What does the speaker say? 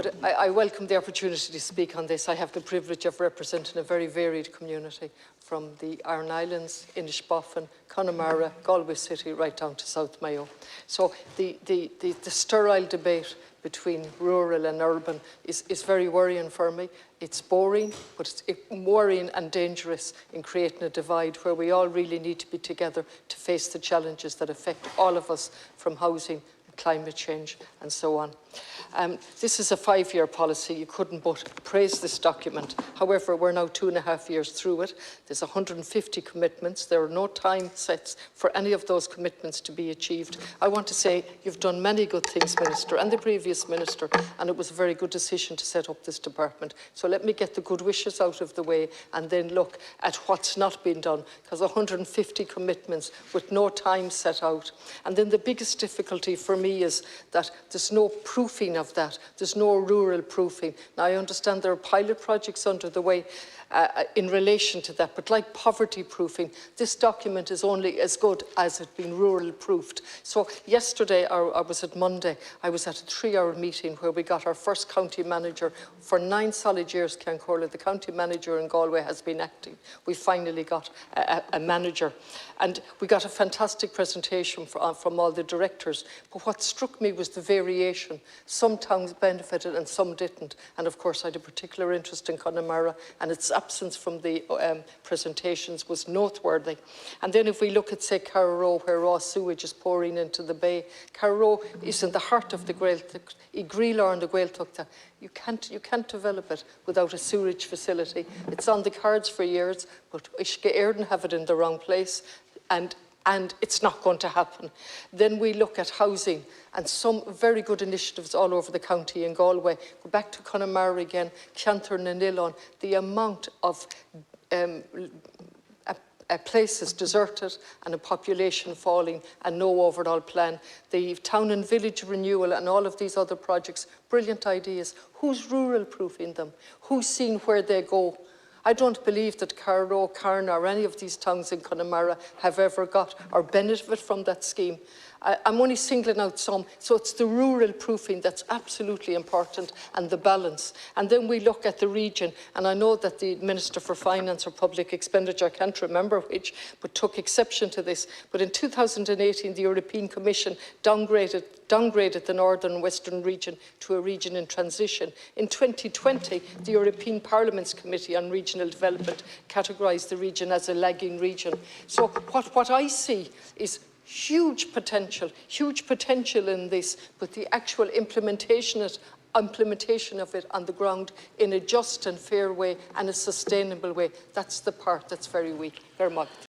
But I welcome the opportunity to speak on this. I have the privilege of representing a very varied community, from the Aran Islands, Inishbofin, Connemara, Galway City, right down to South Mayo. So the sterile debate between rural and urban is very worrying for me. It's boring, but it's worrying and dangerous in creating a divide where we all really need to be together to face the challenges that affect all of us, from housing, climate change and so on. This is a 5-year policy. You couldn't but praise this document. However, we're now 2.5 years through it. There's 150 commitments. There are no time sets for any of those commitments to be achieved. I want to say you've done many good things, Minister, and the previous Minister, and it was a very good decision to set up this department. So let me get the good wishes out of the way and then look at what's not been done, because 150 commitments with no time set out. And then the biggest difficulty for me is that there's no proofing of that. There's no rural proofing. Now, I understand there are pilot projects under the way in relation to that, but like poverty proofing, this document is only as good as it's been rural proofed. So yesterday, I was at a 3-hour meeting where we got our first county manager. For 9 solid years, Ciancorla, the county manager in Galway has been acting. We finally got a manager. And we got a fantastic presentation from all the directors. But what struck me was the variation. Some towns benefited and some didn't. And of course, I had a particular interest in Connemara, and its absence from the presentations was noteworthy. And then if we look at, say, Carrow, where raw sewage is pouring into the bay, Carrow is in the heart of the Gaeltacht. I Greenlaw and the Gaeltacht. You can't develop it without a sewerage facility. It's on the cards for years, but hÉireann have it in the wrong place. And it's not going to happen. Then we look at housing and some very good initiatives all over the county in Galway. Go back to Connemara again, Cheantair Thuaithe, the amount of places deserted and a population falling and no overall plan. The town and village renewal and all of these other projects, brilliant ideas. Who's rural proofing them? Who's seen where they go? I don't believe that Carrow, Carn or any of these towns in Connemara have ever got or benefit from that scheme. I'm only singling out some, so it's the rural proofing that's absolutely important, and the balance. And then we look at the region, and I know that the Minister for Finance or Public Expenditure, I can't remember which, but took exception to this. But in 2018, the European Commission downgraded the Northern and Western region to a region in transition. In 2020, the European Parliament's Committee on Regional Development categorised the region as a lagging region. So what I see is huge potential in this, but the actual implementation of it on the ground in a just and fair way and a sustainable way, that's the part that's very weak. Very much.